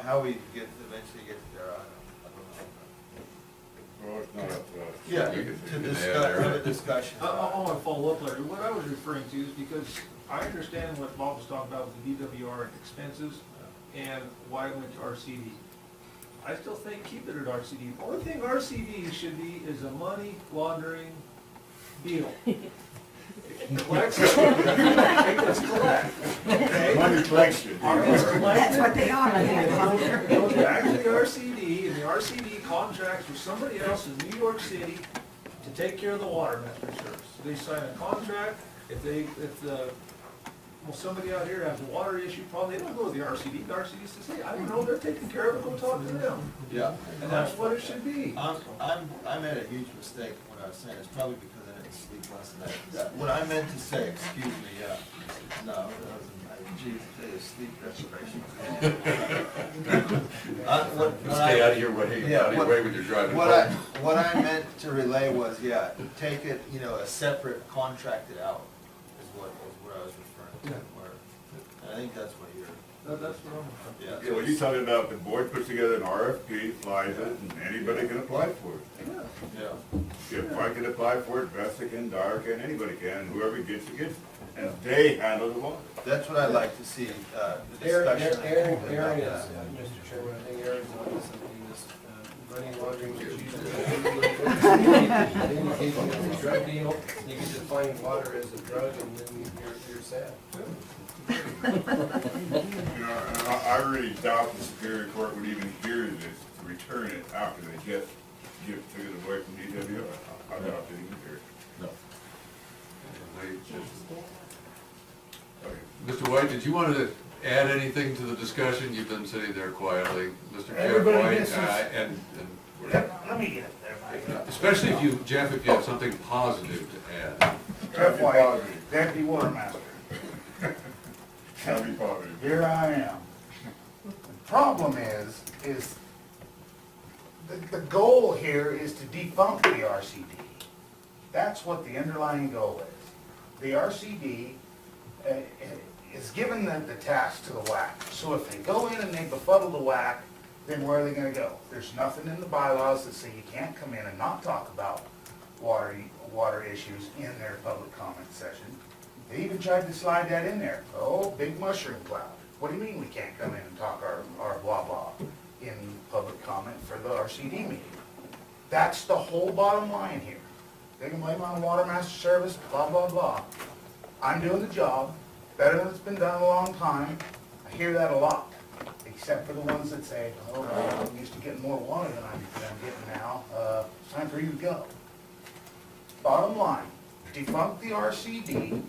how we eventually get there, I don't know. Well, it's not up to us. Yeah, You can- to you can discuss, add there. have a discussion. I want to follow up, Larry. What I was referring to is because I understand what Bob was talking about with the DWR and expenses and why it went to RCD. I still think keep it at RCD. The only thing RCD should be is a money laundering deal. Collects, let's collect. Okay? Money collection. That's what they are. It goes back to the RCD, and the RCD contracts with somebody else in New York City to take care of the water master service. They sign a contract, somebody out here has a water issue problem, they don't go to the RCD says, hey, I don't know, they're taking care of it, go talk to them. Yeah. And that's what it should be. I made a huge mistake when I was saying, it's probably because I didn't sleep last night. What I meant to say, excuse me, yeah, no, it wasn't, geez, they have sleep deprivation. Stay out of your way, out of your way when you're driving home. What I meant to relay was, yeah, take it, a separate, contracted out, is what I was referring to. Yeah. And I think that's what you're, That's what I'm. yeah. Yeah, well, you're talking about the board puts together an RFP, flies it, and anybody can apply for it. Yeah. If I can apply for it, Vesta can, Dyer can, anybody can, whoever gets it gets it. And they handle the water. That's what I'd like to see, the discussion. Aaron about is, that. Mr. Chairman, I think Aaron's on something, this money laundering issues. Then you get a drug deal, you can define water as a drug, and then you're sad. I really doubt the Superior Court would even hear this, to return it after they just took it away from DWR. I doubt they even hear it. No. Okay. Mr. White, did you want to add anything to the discussion? You've been sitting there quietly. Mr. Jeff Everybody White, misses- and Let me get it there, Mike. especially if you, Jeff, if you have something positive to add. Jeff White, Deputy Water Master. Can't be positive. Here I am. The problem is the goal here is to defunct the RCD. That's what the underlying goal is. The RCD is given the task to the WAC. So if they go in and they befuddle the WAC, then where are they gonna go? There's nothing in the bylaws that say you can't come in and not talk about water issues in their public comment session. They even tried to slide that in there. Oh, big mushroom cloud. What do you mean we can't come in and talk our blah blah in public comment for the RCD meeting? That's the whole bottom line here. They can blame it on Water Master Service, blah, blah, blah. I'm doing the job better than it's been done in a long time. I hear that a lot, except for the ones that say, oh, well, I'm used to getting more water than I'm getting now. It's time for you to go. Bottom line, defunct the RCD,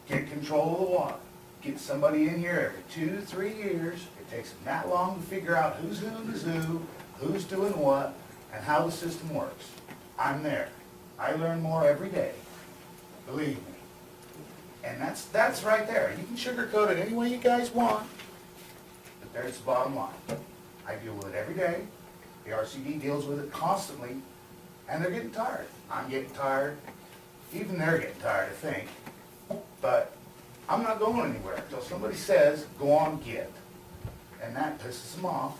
get control of the water. Get somebody in here every 2 to 3 years. It takes them that long to figure out who's doing the zoo, who's doing what, and how the system works. I'm there. I learn more every day, believe me. And that's right there. You can sugarcoat it any way you guys want, but there's the bottom line. I deal with it every day. The RCD deals with it constantly, and they're getting tired. I'm getting tired. Even they're getting tired, I think. But I'm not going anywhere until somebody says, go on, get. And that pisses them off.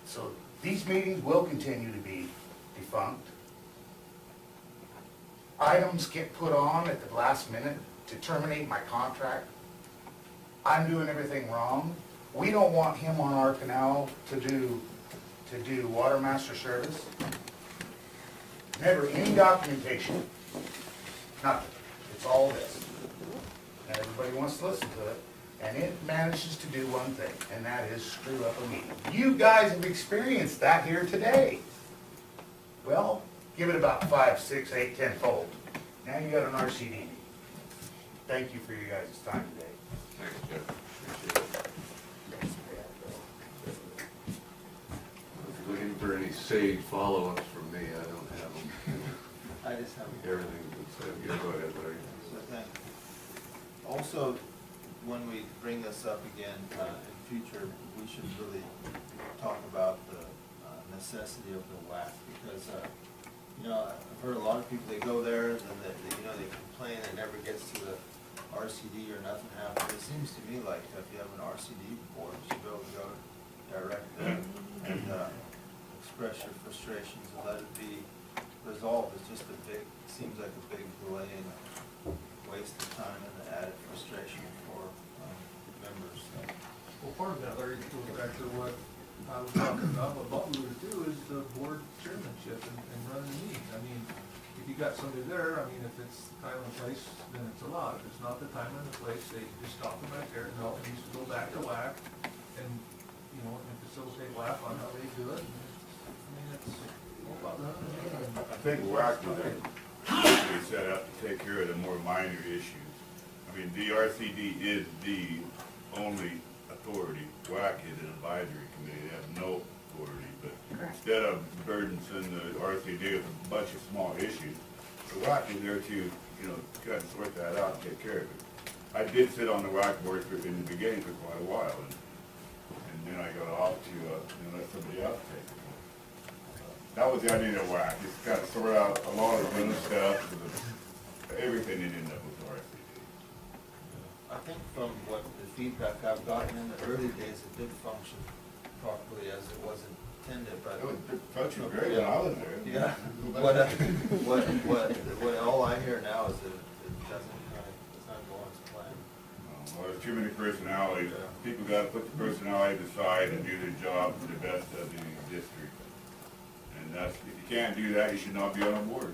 So these meetings will continue to be defunct. Items get put on at the last minute to terminate my contract. I'm doing everything wrong. We don't want him on our canal to do Water Master Service. Never any documentation. Nothing. It's all this. And everybody wants to listen to it. And it manages to do one thing, and that is screw up a meeting. You guys have experienced that here today. Well, give it about 5, 6, 8, 10-fold. Now you got an RCD meeting. Thank you for your guys' time today. Thanks, Jeff. Appreciate it. If you're looking for any sage follow-ups from me, I don't have them. I just have Everything that's said, yeah, go ahead, Larry. So thank you. Also, when we bring this up again in future, we should really talk about the necessity of the WAC, because I've heard a lot of people, they go there and then they complain, it never gets to the RCD or nothing happens. It seems to me like if you have an RCD board, you should be able to go express your frustrations and let it be resolved. It's just seems like a big delay and a waste of time and added frustration for members. Well, part of that, Larry, goes back to what I was talking about, what Bob alluded to, is the board chairmanship and running the meeting. I mean, if you got somebody there, I mean, if it's the time and place, then it's allowed. If it's not the time and the place, they just stop them right there. No, it needs to go back to WAC and, you know, and facilitate WAC on how they do it. I mean, it's all about running the meeting. I think WAC was actually set up to take care of the more minor issues. I mean, the RCD is the only authority. WAC is an advisory committee, they have no authority, but Correct. instead of burdensome the RCD with a bunch of small issues, the WAC is there to, you know, kind of sort that out and take care of it. I did sit on the WAC board in the beginning for quite a while, and then I got off to, let somebody else take it. That was the idea of WAC, is kind of sort out a lot of little stuff, everything that ended up with RCD. I think from what the feedback I've gotten in the early days, it did function properly as it was intended, but. It was functioning great when I was there. Yeah, what all I hear now is that it doesn't kind of, it's not going as planned. Well, there's too many personalities. People gotta put the personalities aside and do their job to the best of the district. And that's, if you can't do that, you should not be on a board.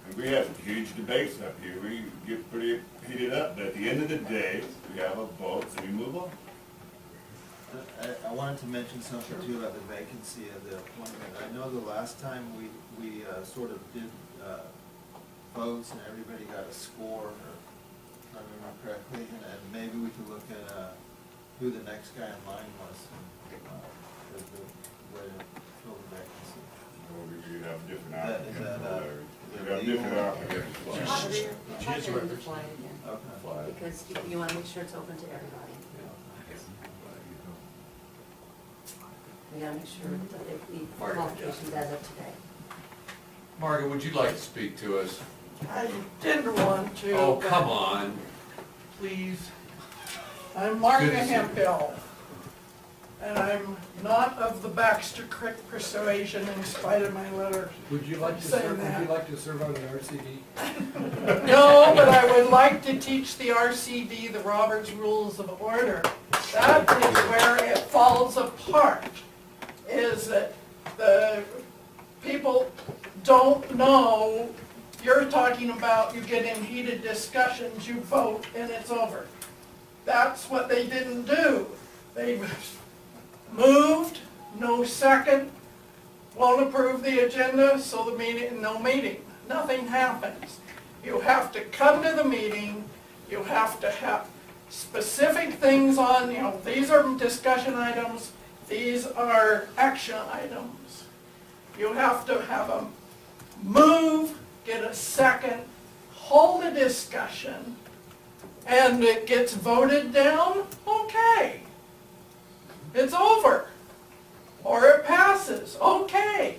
And we have huge debates up here. We get pretty heated up, but at the end of the day, we have a vote, so we move on. I wanted to mention something too about the vacancy of the appointment. I know the last time we sort of did votes and everybody got a score, if I remember correctly, and maybe we could look at who the next guy in line was as the way to fill the vacancy. Or we have different That- is applicants. that, We have different applicants. Moderator, apply again, Okay. because you wanna make sure it's open to everybody. We gotta make sure that they meet the qualifications as of today. Margaret, would you like to speak to us? I didn't want to. Oh, but come on, please. I'm Martha Good to see you. Hemphill, and I'm not of the Baxter Creek persuasion in spite of my letter. Would you like to Saying serve, would that. you like to serve on the RCD? No, but I would like to teach the RCD the Roberts Rules of Order. That is where it falls apart, is that the people don't know, you're talking about you get in heated discussions, you vote, and it's over. That's what they didn't do. They moved, no second, won't approve the agenda, so the meeting, no meeting. Nothing happens. You have to come to the meeting, you have to have specific things on, you know, these are discussion items, these are action items. You have to have them move, get a second, hold a discussion, and it gets voted down, okay. It's over. Or it passes, okay.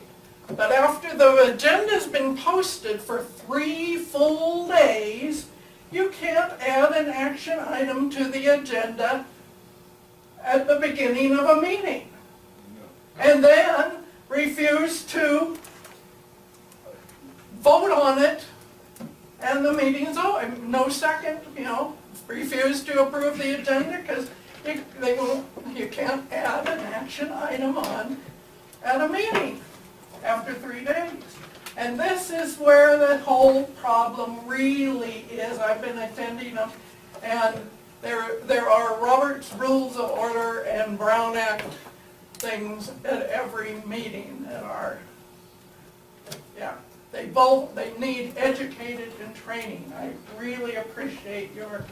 But after the agenda's been posted for 3 full days, you can't add an action item to the agenda at the beginning of a meeting. And then refuse to vote on it, and the meeting's over. No second, you know, refuse to approve the agenda because you can't add an action item on at a meeting after 3 days. And this is where the whole problem really is. I've been attending them, and there are Robert's Rules of Order and Brown Act things at every meeting that are, yeah. They need educated and training. I really appreciate your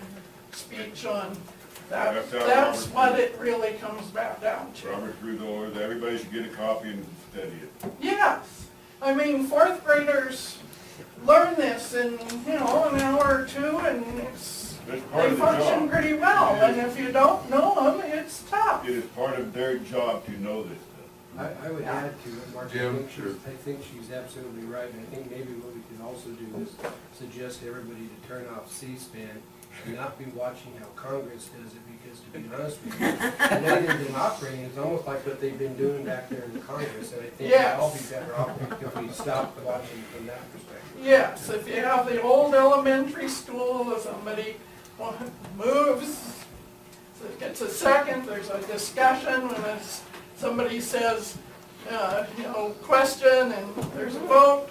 speech on that. That's what it really comes back down to. Robert's Rules of Order, everybody should get a copy and study it. Yes, I mean, 4th graders learn this in, you know, an hour or two, and That's part they of the function job. pretty well, and if you don't know them, it's tough. It is part of their job to know this stuff. I would add to it, Mark, Jim, I think she's absolutely right, and I think maybe what we can also do is suggest to everybody to turn off C-SPAN and not be watching how Congress does it, because to be honest with you, the way they've been operating is almost like what they've been doing back there in the Congress, and I think we'd all be better off if we stopped watching from that perspective. Yes, if you have the old elementary school, if somebody moves, so it gets a second, there's a discussion, when somebody says, question, and there's a vote,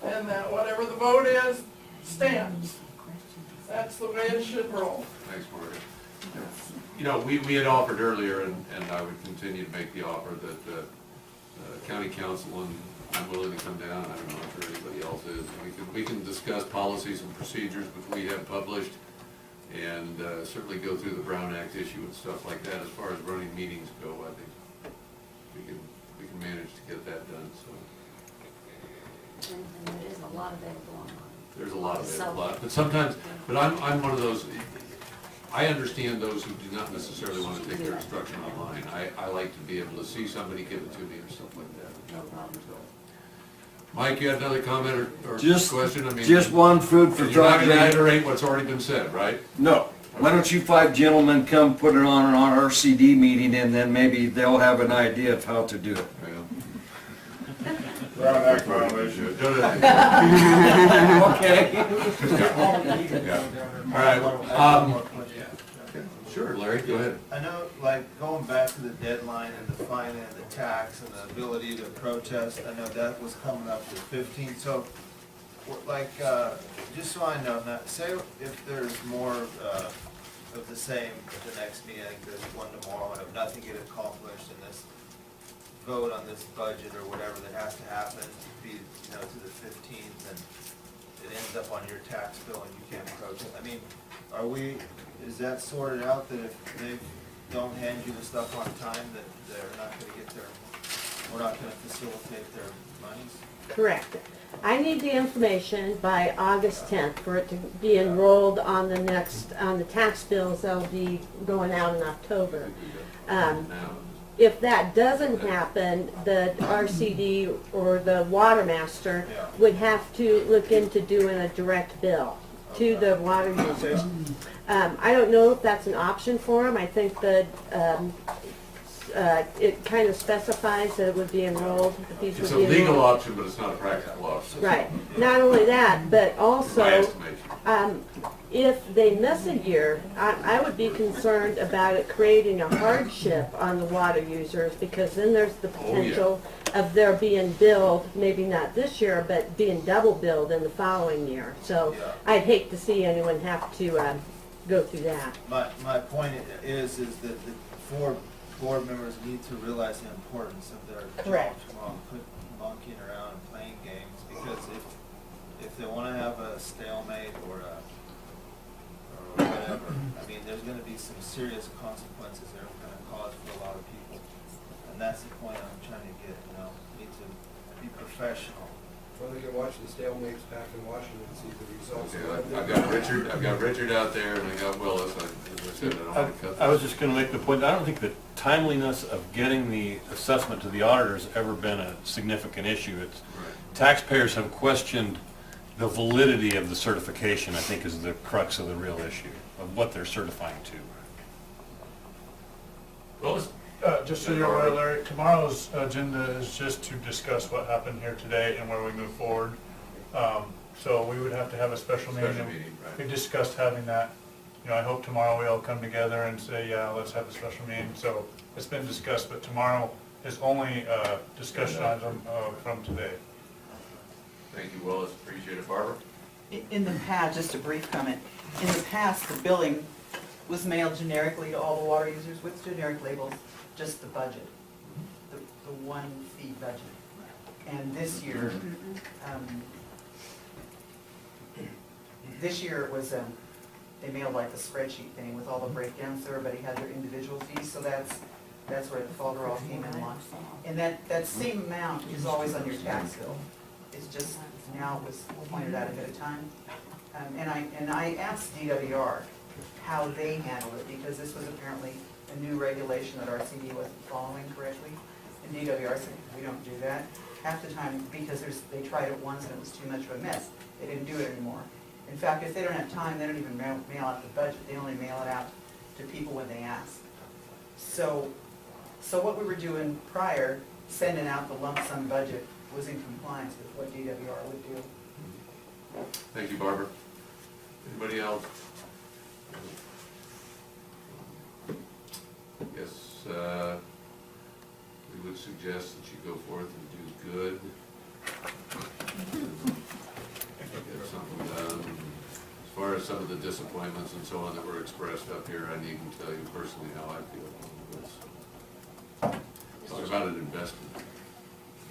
and whatever the vote is, stands. That's the way it should roll. Thanks, Margaret. You know, we had offered earlier, and I would continue to make the offer that the county council, and I'm willing to come down, I don't know if anybody else is, we can discuss policies and procedures which we have published, and certainly go through the Brown Act issue and stuff like that. As far as running meetings go, I think we can manage to get that done, so. And there is a lot of that going on. There's a lot of it, So- but sometimes, but I'm one of those, I understand those who do not necessarily want to take their instruction online. I like to be able to see somebody give it to me or stuff like that. No problem. So, Mike, you had another comment or Just- question? I mean, Just one food for you're not thought. gonna reiterate what's already been said, right? No. Why don't you 5 gentlemen come put it on an RCD meeting, and then maybe they'll have an idea of how to do it. Brown Act violation. Okay. Yeah. All right, sure, Larry, go ahead. I know, like, going back to the deadline and the fine and the tax and the ability to protest, I know that was coming up to 15, so, like, just so I know, now, say if there's more of the same at the next meeting, I think there's one tomorrow, and if nothing get accomplished in this vote on this budget or whatever that has to happen to be, to the 15th, and it ends up on your tax bill and you can't protest, I mean, is that sorted out, that if they don't hand you the stuff on time, that they're not gonna get we're not gonna facilitate their monies? Correct. I need the information by August 10th for it to be enrolled on on the tax bills that'll be going out in October. If that doesn't happen, the RCD or the water master would have to look into doing a direct bill to the water users. I don't know if that's an option for them. I think that it kind of specifies that it would be enrolled. That these It's would a be legal enrolled. option, but it's not a practical option. Right. Not only that, but In my also, estimation. if they miss a year, I would be concerned about it creating a hardship on the water users, because then there's the potential of their being billed, maybe not this year, but being double billed in the following year. So I'd hate to see anyone have to go through that. My point is that the 4 board members need to realize the importance of their Correct. jobs while monkeying around and playing games, because if they wanna have a stalemate or whatever, I mean, there's gonna be some serious consequences that are gonna cause for a lot of people. And that's the point I'm trying to get, need to be professional. Well, they can watch the stalemates back in Washington and see the results. Yeah, I've got Richard out there, and I got Willis. As I said, I don't want to cut I was just gonna make the point, I don't think the timeliness of getting the assessment to the auditor has ever been a significant issue. It's, taxpayers have questioned the validity of the certification, I think, is the crux of the real issue, of what they're certifying to. Willis? Just so you're aware, Larry, tomorrow's agenda is just to discuss what happened here today and where we move forward. So we would have to have a special meeting. Special meeting, right. We discussed having that. I hope tomorrow we all come together and say, yeah, let's have a special meeting. So it's been discussed, but tomorrow is only a discussion item from today. Thank you, Willis. Appreciate it. Barbara? In the past, just a brief comment, in the past, the billing was mailed generically to all the water users with generic labels, just the budget, the one fee budget. And this year, it was, they mailed like a spreadsheet thing with all the breakdowns, so everybody had their individual fees, so that's where the Falderall came in on. And that same amount is always on your tax bill. It's just, now it was pointed out ahead of time. And I asked DWR how they handle it, because this was apparently a new regulation that RCD wasn't following correctly. And DWR said, we don't do that. Half the time, because they tried it once and it was too much of a mess, they didn't do it anymore. In fact, if they don't have time, they don't even mail out the budget, they only mail it out to people when they ask. So what we were doing prior, sending out the lump sum budget, was in compliance with what DWR would do. Thank you, Barbara. Anybody else? Yes, we would suggest that you go forth and do good. Get something done. As far as some of the disappointments and so on that were expressed up here, I needn't tell you personally how I feel about this. Talk about an investment.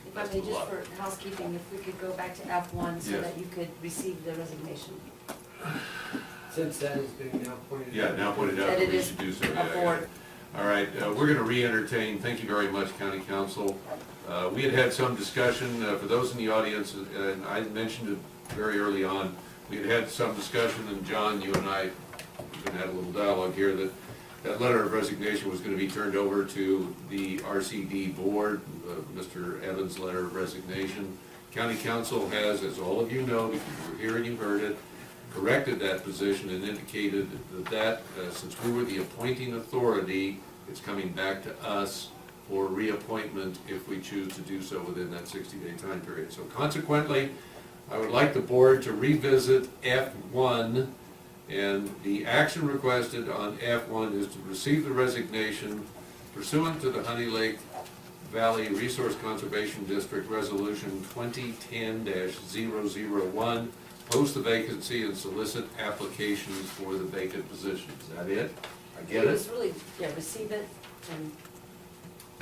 If I may, just for housekeeping, if we could go back to F1 so Yes. that you could receive the resignation. Since that has been now pointed out. Yeah, now pointed out That that it we is should do so. a Yeah, board. yeah. All right, we're gonna re-entertain, thank you very much, County Council. We had had some discussion, for those in the audience, and I mentioned it very early on, we had had some discussion, and John, you and I, we're gonna have a little dialogue here, that letter of resignation was gonna be turned over to the RCD board, Mr. Evans' letter of resignation. County Council has, as all of you know, because you were here and you heard it, corrected that position and indicated that, since we were the appointing authority, it's coming back to us for reappointment if we choose to do so within that 60-day time period. So consequently, I would like the board to revisit F1, and the action requested on F1 is to receive the resignation pursuant to the Honey Lake Valley Resource Conservation District Resolution 2010-001, post the vacancy and solicit applications for the vacant position. Is that it? I get It it? was really, yeah, receive it and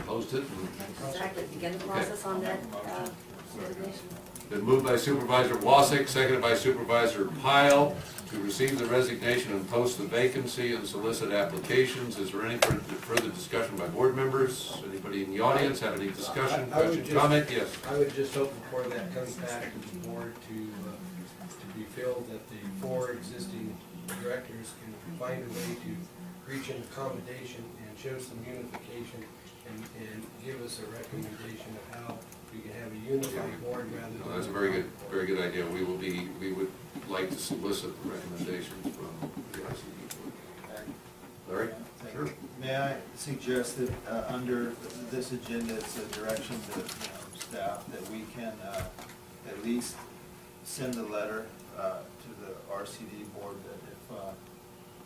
Post it and exactly begin the process on that resignation. been moved by Supervisor Wassick, seconded by Supervisor Pyle, to receive the resignation and post the vacancy and solicit applications. Is there any further discussion by board members? Anybody in the audience have any discussion, I would question, just- comment? Yes. I would just hope before that comes back to the board to be filled that the 4 existing directors can find a way to reach an accommodation and show some unification and give us a recommendation of how we can have a unified board rather than. No, that's a very good idea. We would like to solicit recommendations from the RCD board. Larry? Sure. May I suggest that under this agenda, it's a direction to staff that we can at least send a letter to the RCD board that if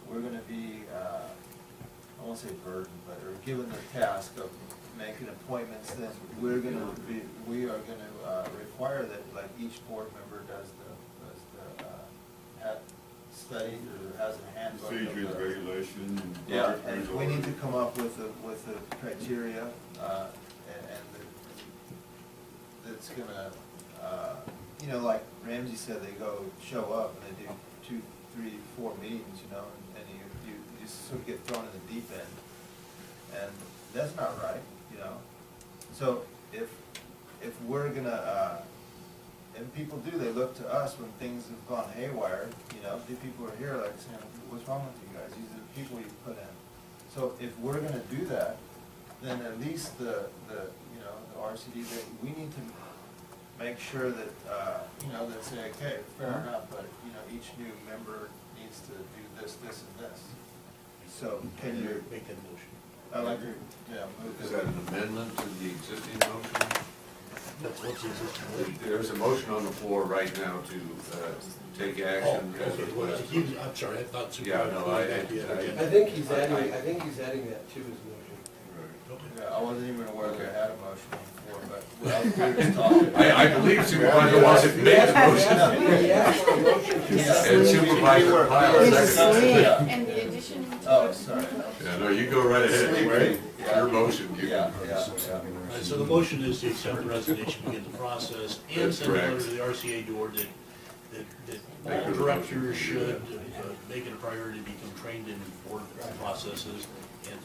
we're going to be, I won't say burdened, but or given the task of making appointments, then we are going to require that like each board member does the study or has a handbook. Procedures, regulation. Yeah, and we need to come up with the criteria, and that's gonna, like Ramsey said, they go show up and they do 2, 3, 4 meetings, and you sort of get thrown in the deep end. And that's not right, So if we're gonna, and people do, they look to us when things have gone haywire, the people are here like saying, what's wrong with you guys? These are the people you put in. So if we're gonna do that, then at least the RCD, we need to make sure that, that say, okay, fair enough, but, each new member needs to do this, this, and this. So can you? Make that motion. I like to, move Is this. that an amendment to the existing motion? That's what's existing. There's a motion on the floor right now to take action as requested. I'm sorry, I thought. Yeah, no, I think he's adding that to his motion. Yeah, I wasn't even aware that I had a motion before, but we were just talking. I believe Supervisor Wassick made the motion, and Supervisor Pyle seconded it. And the addition to. Oh, sorry. Yeah, no, you go right ahead. Your motion, you Yeah, can. yeah. Right, so the motion is to accept the resignation, begin the process, and That's send a letter correct. to the RCA board that Make all it a directors motion. should make it a priority to become trained in board processes and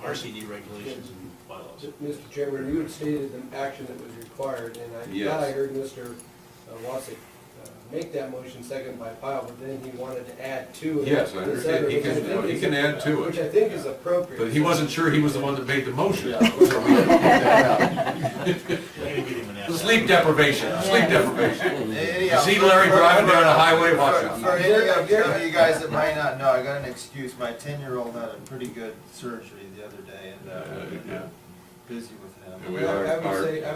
RCD regulations and bylaws. Mr. Chairman, you had stated the action that was required, and I Yes. thought I heard Mr. Wassick make that motion, second by Pyle, but then he wanted to add to it. Yes, I understand. He Which I can- think he is- can add to it. Which I think is appropriate. But he wasn't sure he was the one that made the motion. Yeah, so we didn't get that out. We're gonna get him an answer. Sleep deprivation, sleep deprivation. Anyhow, You see Larry driving down the highway, watch For out. any of you guys that might not know, I got an excuse. My 10-year-old had a pretty good surgery the other day, and we've been Yeah. busy with And him. we are, I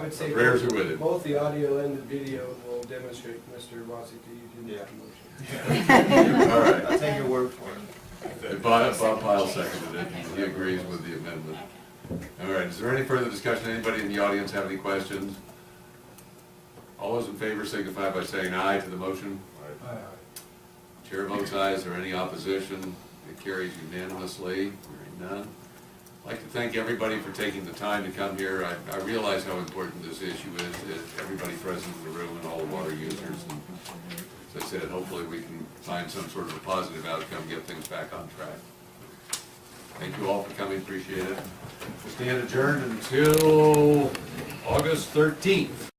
would say our prayers are with him. both the audio and the video will demonstrate, Mr. Rossi, you did Yeah. make the motion. All right. I'll take your word for it. Bob Pyle seconded it. He agrees with the amendment. All right, is there any further discussion? Anybody in the audience have any questions? All those in favor signify by saying aye to the motion. Chair votes aye. Is there any opposition? It carries unanimously. Hearing none. I'd like to thank everybody for taking the time to come here. I realize how important this issue is, that everybody present in the room and all the water users. And as I said, hopefully we can find some sort of a positive outcome, get things back on track. Thank you all for coming, appreciate it. We'll stand adjourned until August 13th.